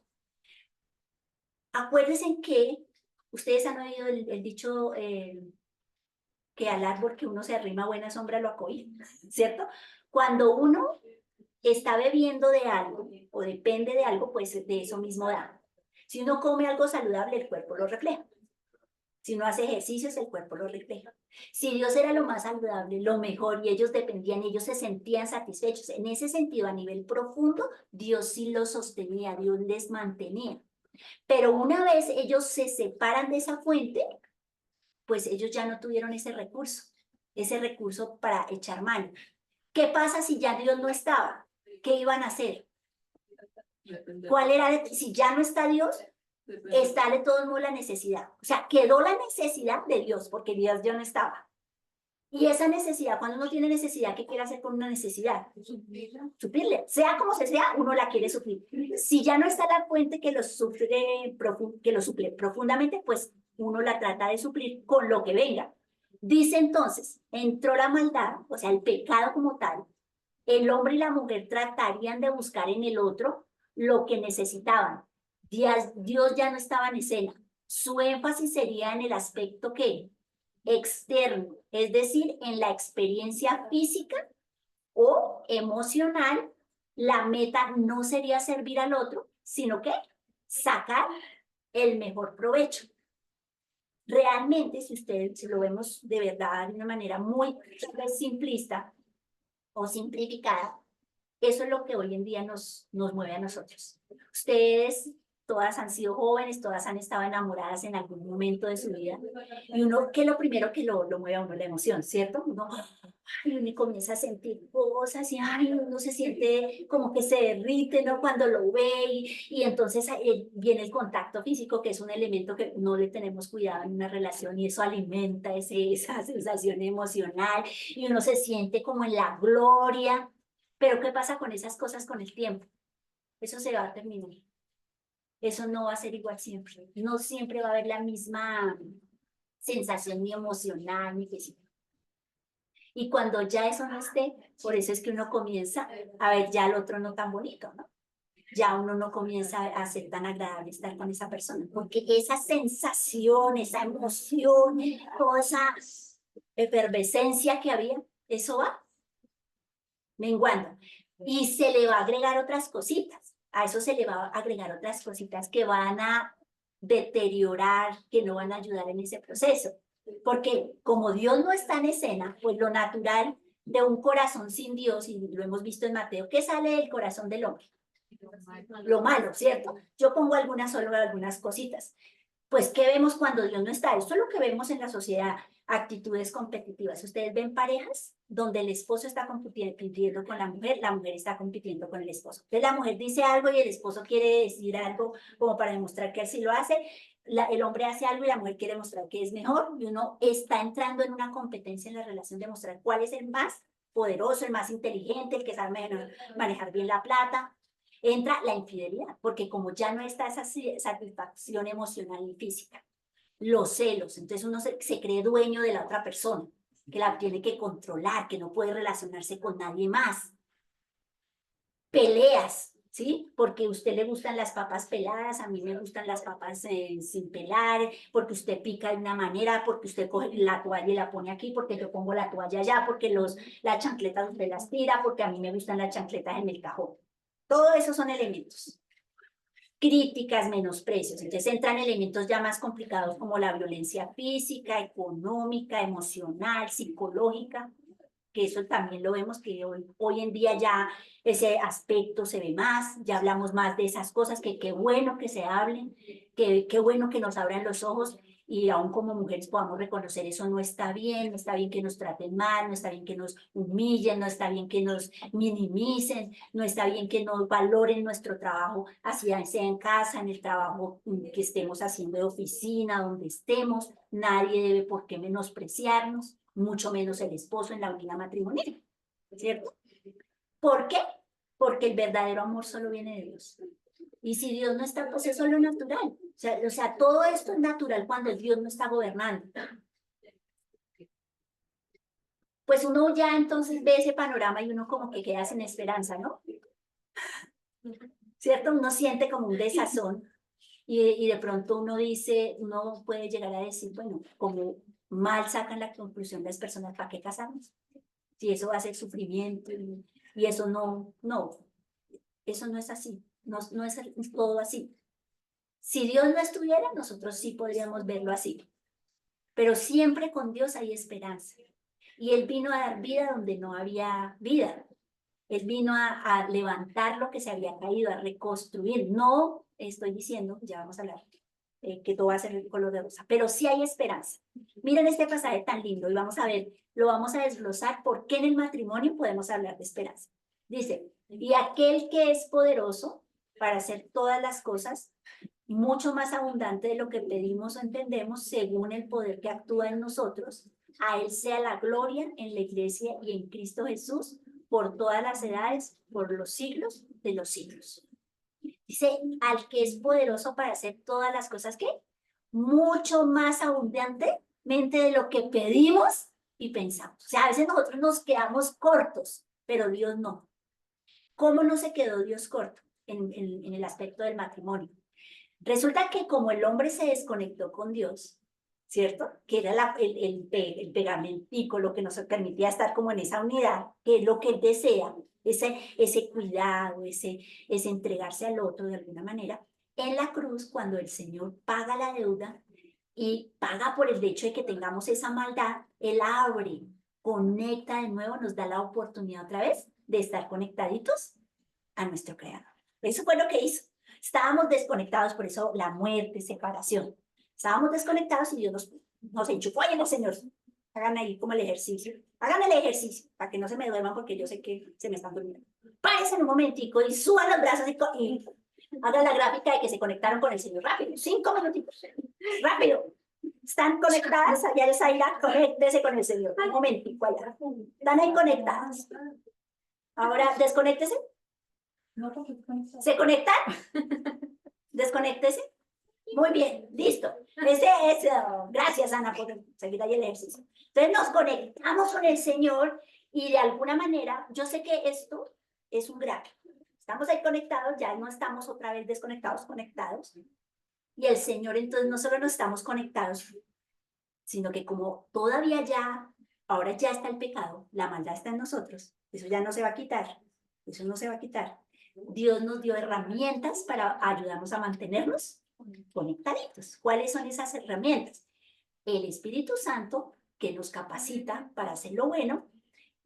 Acuérdense que ustedes han oído el dicho que al árbol que uno se arrima buena sombra lo acobija, ¿cierto? Cuando uno está bebiendo de algo o depende de algo, pues de eso mismo da. Si uno come algo saludable, el cuerpo lo refleja. Si uno hace ejercicios, el cuerpo lo refleja. Si Dios era lo más saludable, lo mejor, y ellos dependían, ellos se sentían satisfechos. En ese sentido, a nivel profundo, Dios sí los sostenía, Dios les mantenía. Pero una vez ellos se separan de esa fuente, pues ellos ya no tuvieron ese recurso para echar mano. ¿Qué pasa si ya Dios no estaba? ¿Qué iban a hacer? Si ya no está Dios, está de todos modos la necesidad. O sea, quedó la necesidad de Dios, porque Dios ya no estaba. Y esa necesidad, cuando uno tiene necesidad, ¿qué quiere hacer con una necesidad? Suplirle. Sea como sea, uno la quiere suplir. Si ya no está la fuente que lo suple profundamente, pues uno la trata de suplir con lo que venga. Dice entonces, entró la maldad, o sea, el pecado como tal. El hombre y la mujer tratarían de buscar en el otro lo que necesitaban. Dios ya no estaba en escena. Su énfasis sería en el aspecto que externo, es decir, en la experiencia física o emocional. La meta no sería servir al otro, sino que sacar el mejor provecho. Realmente, si lo vemos de verdad de una manera muy simplista o simplificada, eso es lo que hoy en día nos mueve a nosotros. Ustedes todas han sido jóvenes, todas han estado enamoradas en algún momento de su vida. Y uno, que lo primero que lo mueve a uno la emoción, ¿cierto? Uno, ay, uno comienza a sentir cosas y ay, uno se siente como que se derrite, ¿no? Cuando lo ve y entonces viene el contacto físico, que es un elemento que no le tenemos cuidado en una relación y eso alimenta esa sensación emocional y uno se siente como en la gloria. Pero ¿qué pasa con esas cosas con el tiempo? Eso se va a terminar. Eso no va a ser igual siempre. No siempre va a haber la misma sensación ni emocional ni física. Y cuando ya eso no esté, por eso es que uno comienza a ver ya al otro no tan bonito, ¿no? Ya uno no comienza a ser tan agradable estar con esa persona, porque esa sensación, esa emoción, toda esa efervescencia que había, eso va menguando. Y se le va a agregar otras cositas. A eso se le va a agregar otras cositas que van a deteriorar, que no van a ayudar en ese proceso. Porque como Dios no está en escena, pues lo natural de un corazón sin Dios, y lo hemos visto en Mateo, ¿qué sale del corazón del hombre? Lo malo, ¿cierto? Yo pongo solo algunas cositas. Pues, ¿qué vemos cuando Dios no está? Esto es lo que vemos en la sociedad, actitudes competitivas. Ustedes ven parejas donde el esposo está compitiendo con la mujer está compitiendo con el esposo. Entonces la mujer dice algo y el esposo quiere decir algo como para demostrar que él sí lo hace. El hombre hace algo y la mujer quiere mostrar que es mejor y uno está entrando en una competencia en la relación de mostrar cuál es el más poderoso, el más inteligente, el que sabe manejar bien la plata. Entra la infidelidad, porque como ya no está esa satisfacción emocional y física, los celos, entonces uno se cree dueño de la otra persona, que la tiene que controlar, que no puede relacionarse con nadie más. Peleas, ¿sí? Porque a usted le gustan las papas peladas, a mí me gustan las papas sin pelar, porque usted pica de una manera, porque usted coge la toalla y la pone aquí, porque yo pongo la toalla allá, porque las chancletas usted las tira, porque a mí me gustan las chancletas en el cajón. Todo eso son elementos. Críticas, menosprecios. Entonces entran elementos ya más complicados como la violencia física, económica, emocional, psicológica, que eso también lo vemos que hoy en día ya ese aspecto se ve más, ya hablamos más de esas cosas, que qué bueno que se hablen, qué bueno que nos abran los ojos y aún como mujeres podamos reconocer eso no está bien que nos traten mal, no está bien que nos humillen, no está bien que nos minimicen, no está bien que nos valoren nuestro trabajo, así sea en casa, en el trabajo que estemos haciendo de oficina, donde estemos, nadie debe por qué menospreciarnos, mucho menos el esposo en la unidad matrimonial, ¿cierto? ¿Por qué? Porque el verdadero amor solo viene de Dios. Y si Dios no está, pues eso es lo natural. O sea, todo esto es natural cuando Dios no está gobernando. Pues uno ya entonces ve ese panorama y uno como que queda sin esperanza, ¿no? ¿Cierto? Uno siente como un desazón y de pronto uno puede llegar a decir, bueno, como mal sacan la conclusión las personas, ¿para qué casarnos? Si eso va a ser sufrimiento y eso eso no es así, no es todo así. Si Dios no estuviera, nosotros sí podríamos verlo así, pero siempre con Dios hay esperanza. Y Él vino a dar vida donde no había vida. Él vino a levantar lo que se había caído, a reconstruir. No estoy diciendo, ya vamos a hablar, que todo va a ser el color de rosa, pero sí hay esperanza. Miren este pasaje tan lindo y vamos a ver, lo vamos a desglosar por qué en el matrimonio podemos hablar de esperanza. Dice, y aquel que es poderoso para hacer todas las cosas, mucho más abundante de lo que pedimos o entendemos, según el poder que actúa en nosotros, a Él sea la gloria en la iglesia y en Cristo Jesús, por todas las edades, por los siglos de los siglos. Dice, al que es poderoso para hacer todas las cosas, ¿qué? Mucho más abundantemente de lo que pedimos y pensamos. O sea, a veces nosotros nos quedamos cortos, pero Dios no. ¿Cómo no se quedó Dios corto en el aspecto del matrimonio? Resulta que como el hombre se desconectó con Dios, ¿cierto? Que era el pegamentico, lo que nos permitía estar como en esa unidad, que es lo que él desea, ese cuidado, ese entregarse al otro de alguna manera. En la cruz, cuando el Señor paga la deuda y paga por el hecho de que tengamos esa maldad, Él abre, conecta de nuevo, nos da la oportunidad otra vez de estar conectaditos a nuestro Creador. Eso fue lo que hizo. O Estábamos desconectados, por eso la muerte, separación. Estábamos desconectados y Dios nos enchufó ahí en el Señor. Hagan ahí como el ejercicio. Hagan el ejercicio para que no se me duerman porque yo sé que se me están durmiendo. Párense en un momentico y suban los brazos y hagan la gráfica de que se conectaron con el Señor. Rápido, 5 minutitos. Rápido. ¿Están conectadas? Allá es Zaira, conéctese con el Señor. Un momentico allá. Están ahí conectadas. Ahora, desconéctese. ¿Se conectan? Desconéctese. Muy bien, listo. Ese es, gracias Ana por seguir ahí el ejercicio. Entonces nos conectamos con el Señor y de alguna manera, yo sé que esto es un gráfico. Estamos ahí conectados, ya no estamos otra vez desconectados, conectados. Y el Señor entonces no solo nos estamos conectados, sino que como todavía ya, ahora ya está el pecado, la maldad está en nosotros, eso ya no se va a quitar, eso no se va a quitar. Dios nos dio herramientas para ayudarnos a mantenernos conectaditos. ¿Cuáles son esas herramientas? El Espíritu Santo, que nos capacita para hacer lo bueno,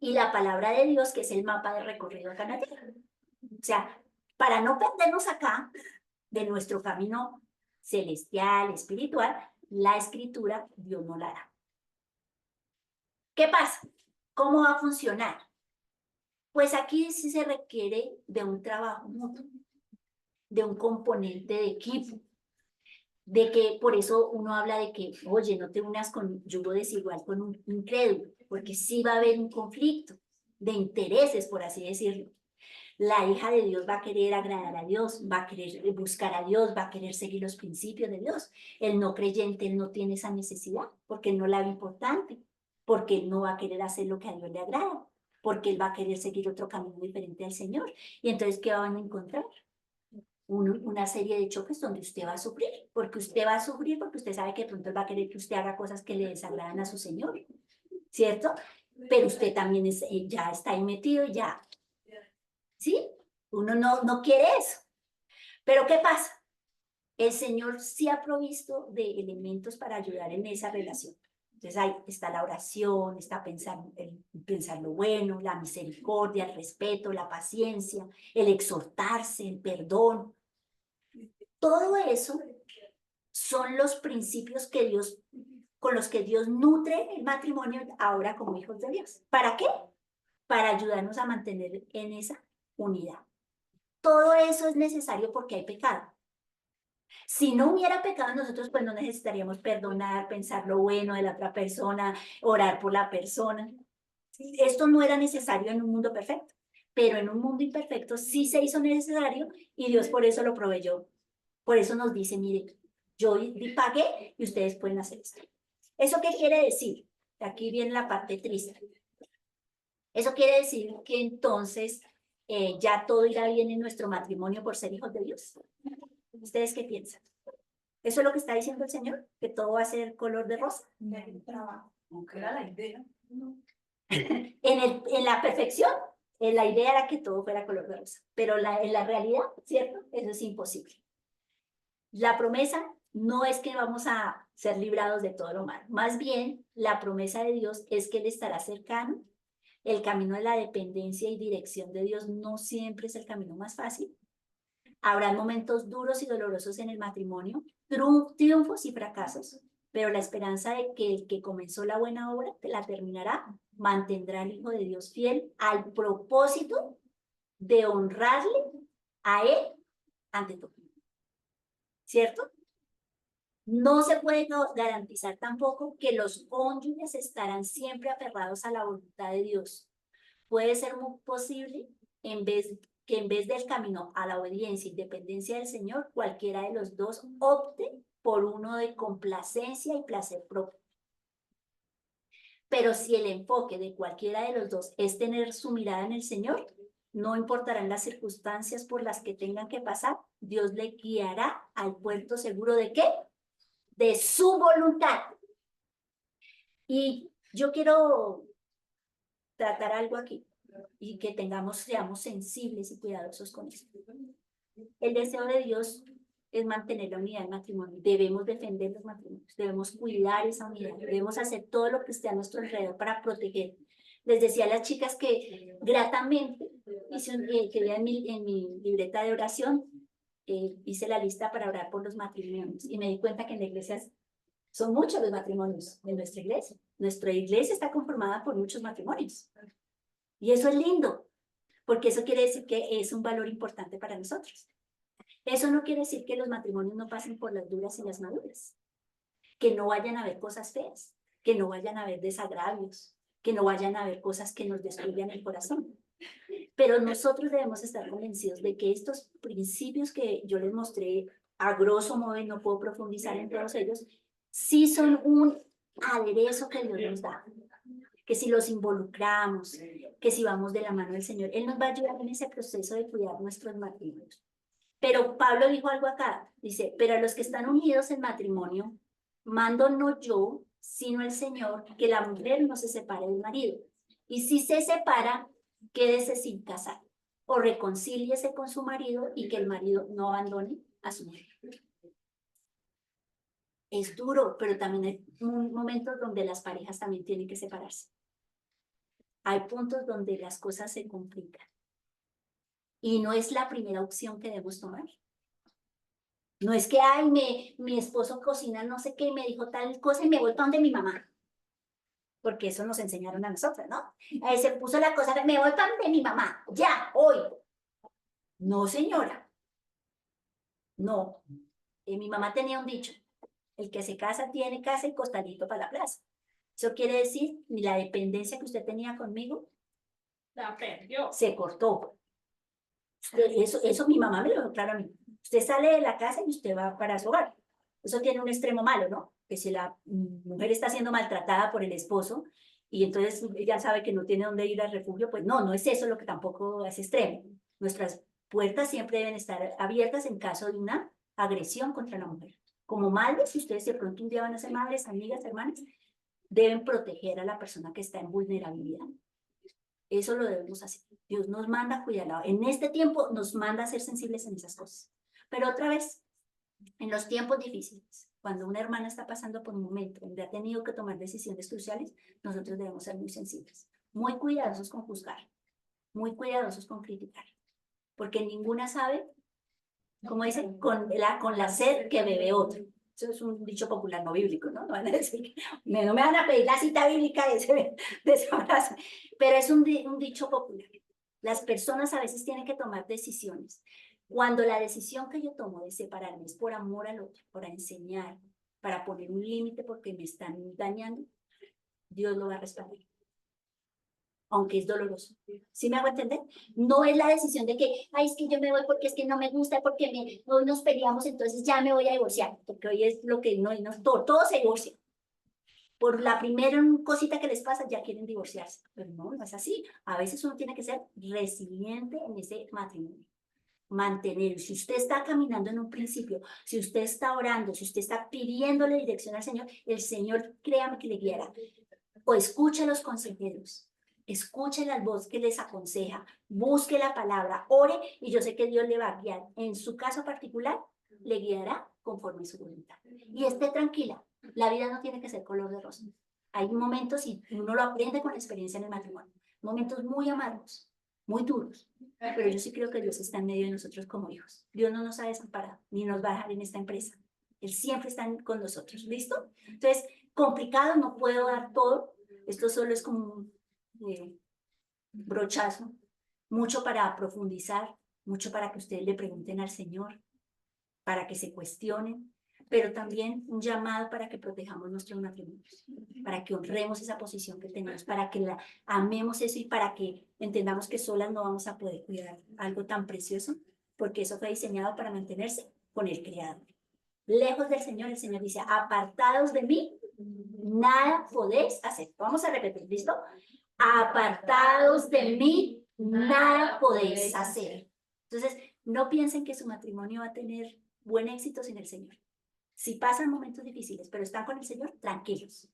y la palabra de Dios, que es el mapa de recorrido acá en la tierra. O sea, para no perdernos acá de nuestro camino celestial, espiritual, la Escritura Dios nos la da. ¿Qué pasa? ¿Cómo va a funcionar? Pues aquí sí se requiere de un trabajo mutuo, de un componente de equipo, de que por eso uno habla de que, oye, no te unas con yugo desigual con un incrédulo, porque sí va a haber un conflicto de intereses, por así decirlo. La hija de Dios va a querer agradar a Dios, va a querer buscar a Dios, va a querer seguir los principios de Dios. El no creyente, él no tiene esa necesidad, porque él no la ve importante, porque él no va a querer hacer lo que a Dios le agrada, porque él va a querer seguir otro camino diferente al Señor. Y entonces, ¿qué van a encontrar? Una serie de choques donde usted va a sufrir, porque usted va a sufrir porque usted sabe que de pronto él va a querer que usted haga cosas que le desagradan a su Señor, ¿cierto? Pero usted también ya está ahí metido, ya, ¿sí? Uno no quiere eso. Pero ¿qué pasa? El Señor sí ha provisto de elementos para ayudar en esa relación. Entonces ahí está la oración, está pensar lo bueno, la misericordia, el respeto, la paciencia, el exhortarse, el perdón. Todo eso son los principios que Dios, con los que Dios nutre el matrimonio ahora como hijos de Dios. ¿Para qué? Para ayudarnos a mantener en esa unidad. Todo eso es necesario porque hay pecado. Si no hubiera pecado, nosotros pues no necesitaríamos perdonar, pensar lo bueno de la otra persona, orar por la persona. Esto no era necesario en un mundo perfecto, pero en un mundo imperfecto sí se hizo necesario y Dios por eso lo proveyó. Por eso nos dice, mire, yo pagué y ustedes pueden hacer esto. ¿Eso qué quiere decir? Aquí viene la parte triste. Eso quiere decir que entonces ya todo irá bien en nuestro matrimonio por ser hijos de Dios. ¿Ustedes qué piensan? ¿Eso es lo que está diciendo el Señor? ¿Que todo va a ser color de rosa? Aunque era la idea. En la perfección, la idea era que todo fuera color de rosa, pero en la realidad, ¿cierto? Eso es imposible. La promesa no es que vamos a ser librados de todo lo malo. Más bien, la promesa de Dios es que Él estará cercano. El camino de la dependencia y dirección de Dios no siempre es el camino más fácil. Habrá momentos duros y dolorosos en el matrimonio, triunfos y fracasos, pero la esperanza de que el que comenzó la buena obra la terminará, mantendrá al Hijo de Dios fiel al propósito de honrarle a Él ante todo. ¿Cierto? No se puede garantizar tampoco que los cónyuges estarán siempre aferrados a la voluntad de Dios. Puede ser muy posible en vez del camino a la obediencia e independencia del Señor, cualquiera de los dos opte por uno de complacencia y placer propio. Pero si el enfoque de cualquiera de los dos es tener su mirada en el Señor, no importarán las circunstancias por las que tengan que pasar, Dios le guiará al puerto seguro ¿de qué? De su voluntad. Y yo quiero tratar algo aquí y que seamos sensibles y cuidadosos con esto. El deseo de Dios es mantener la unidad del matrimonio. Debemos defender los matrimonios, debemos cuidar esa unidad, debemos hacer todo lo que esté a nuestro alrededor para proteger. Les decía a las chicas que gratamente, que en mi libreta de oración, hice la lista para orar por los matrimonios y me di cuenta que en la iglesia son muchos los matrimonios de nuestra iglesia. Nuestra iglesia está conformada por muchos matrimonios. Y eso es lindo, porque eso quiere decir que es un valor importante para nosotros. Eso no quiere decir que los matrimonios no pasen por las duras y las maduras, que no vayan a haber cosas feas, que no vayan a haber desagravios, que no vayan a haber cosas que nos destruyan el corazón. Pero nosotros debemos estar convencidos de que estos principios que yo les mostré a grosso modo, y no puedo profundizar en todos ellos, sí son un aderezo que Dios nos da. Que si los involucramos, que si vamos de la mano del Señor, Él nos va a ayudar en ese proceso de cuidar nuestros matrimonios. Pero Pablo dijo algo acá, dice, pero a los que están unidos en matrimonio, mando no yo, sino el Señor, que la mujer no se separe del marido. Y si se separa, quédese sin casar, o reconcíliese con su marido y que el marido no abandone a su mujer. Es duro, pero también hay momentos donde las parejas también tienen que separarse. Hay puntos donde las cosas se complican. Y no es la primera opción que debemos tomar. No es que, ay, mi esposo cocina no sé qué y me dijo tal cosa y me voy para donde mi mamá. Porque eso nos enseñaron a nosotras, ¿no? Se puso la cosa, me voy para donde mi mamá, ya, hoy. No, señora. No. Mi mamá tenía un dicho, el que se casa tiene casa y costalito para la plaza. Eso quiere decir, la dependencia que usted tenía conmigo La perdió. se cortó. Eso mi mamá me lo dijo claro a mí. Usted sale de la casa y usted va para su hogar. Eso tiene un extremo malo, ¿no? Que si la mujer está siendo maltratada por el esposo y entonces ella sabe que no tiene dónde ir al refugio, pues no es eso lo que tampoco es extremo. Nuestras puertas siempre deben estar abiertas en caso de una agresión contra la mujer. Como madres, si ustedes de pronto un día van a ser madres, amigas, hermanas, deben proteger a la persona que está en vulnerabilidad. Eso lo debemos hacer. Dios nos manda a cuidarla. En este tiempo nos manda a ser sensibles en esas cosas. Pero otra vez, en los tiempos difíciles, cuando una hermana está pasando por un momento donde ha tenido que tomar decisiones cruciales, nosotros debemos ser muy sensibles, muy cuidadosos con juzgar, muy cuidadosos con criticar, porque ninguna sabe, como dicen, con la sed que bebe otro. Eso es un dicho popular no bíblico, ¿no? No van a decir, no me van a pedir la cita bíblica de esa frase, pero es un dicho popular. Las personas a veces tienen que tomar decisiones. Cuando la decisión que yo tomo de separarme es por amor al otro, para enseñar, para poner un límite porque me están dañando, Dios lo va a respaldar. Aunque es doloroso. ¿Sí me hago entender? No es la decisión de que, ay, es que yo me voy porque es que no me gusta, porque hoy nos peleamos, entonces ya me voy a divorciar, porque hoy es lo que todo se divorcia. Por la primera cosita que les pasa, ya quieren divorciarse. Pero no es así. A veces uno tiene que ser resiliente en ese matrimonio. Mantener, si usted está caminando en un principio, si usted está orando, si usted está pidiéndole dirección al Señor, el Señor, créame que le guiará. O escuche a los consejeros, escuche la voz que les aconseja, busque la palabra, ore y yo sé que Dios le va a guiar. En su caso particular, le guiará conforme a su voluntad. Y esté tranquila, la vida no tiene que ser color de rosa. Hay momentos, y uno lo aprende con la experiencia en el matrimonio, momentos muy amargos, muy duros, pero yo sí creo que Dios está en medio de nosotros como hijos. Dios no nos ha desamparado, ni nos va a dejar en esta empresa. Él siempre está con nosotros, ¿listo? Entonces, complicado, no puedo dar todo. Esto solo es como un brochazo. Mucho para profundizar, mucho para que ustedes le pregunten al Señor, para que se cuestionen, pero también un llamado para que protejamos nuestros matrimonios, para que honremos esa posición que tenemos, para que amemos eso y para que entendamos que solas no vamos a poder cuidar algo tan precioso, porque eso fue diseñado para mantenerse con el Creador. Lejos del Señor, el Señor dice, apartados de mí, nada podéis hacer. Vamos a repetir, ¿listo? Apartados de mí, nada podéis hacer. Entonces, no piensen que su matrimonio va a tener buen éxito sin el Señor. Si pasan momentos difíciles, pero están con el Señor, tranquilos.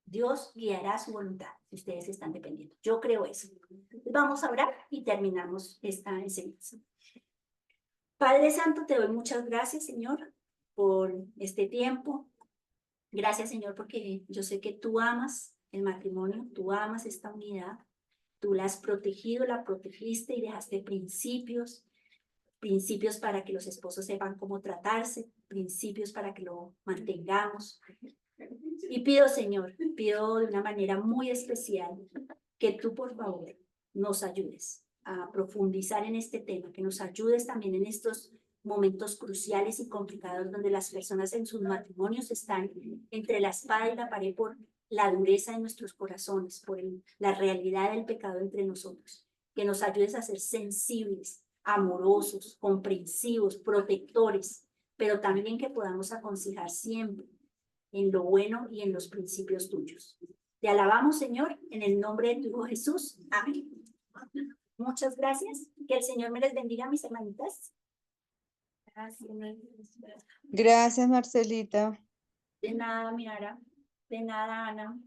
Dios guiará su voluntad si ustedes están dependiendo. Yo creo eso. Vamos a orar y terminamos esta enseñanza. Padre Santo, te doy muchas gracias, Señor, por este tiempo. Gracias, Señor, porque yo sé que tú amas el matrimonio, tú amas esta unidad. Tú la has protegido, la protegiste y dejaste principios principios para que los esposos sepan cómo tratarse, principios para que lo mantengamos. Y pido, Señor, pido de una manera muy especial que tú, por favor, nos ayudes a profundizar en este tema, que nos ayudes también en estos momentos cruciales y complicados donde las personas en sus matrimonios están entre la espada y la pared por la dureza de nuestros corazones, por la realidad del pecado entre nosotros. Que nos ayudes a ser sensibles, amorosos, comprensivos, protectores, pero también que podamos aconsejar siempre en lo bueno y en los principios tuyos. Te alabamos, Señor, en el nombre de tu Hijo Jesús. Amén. Muchas gracias. Que el Señor me les bendiga, mis hermanitas. Gracias, Marcelita. De nada, Miara. De nada, Ana.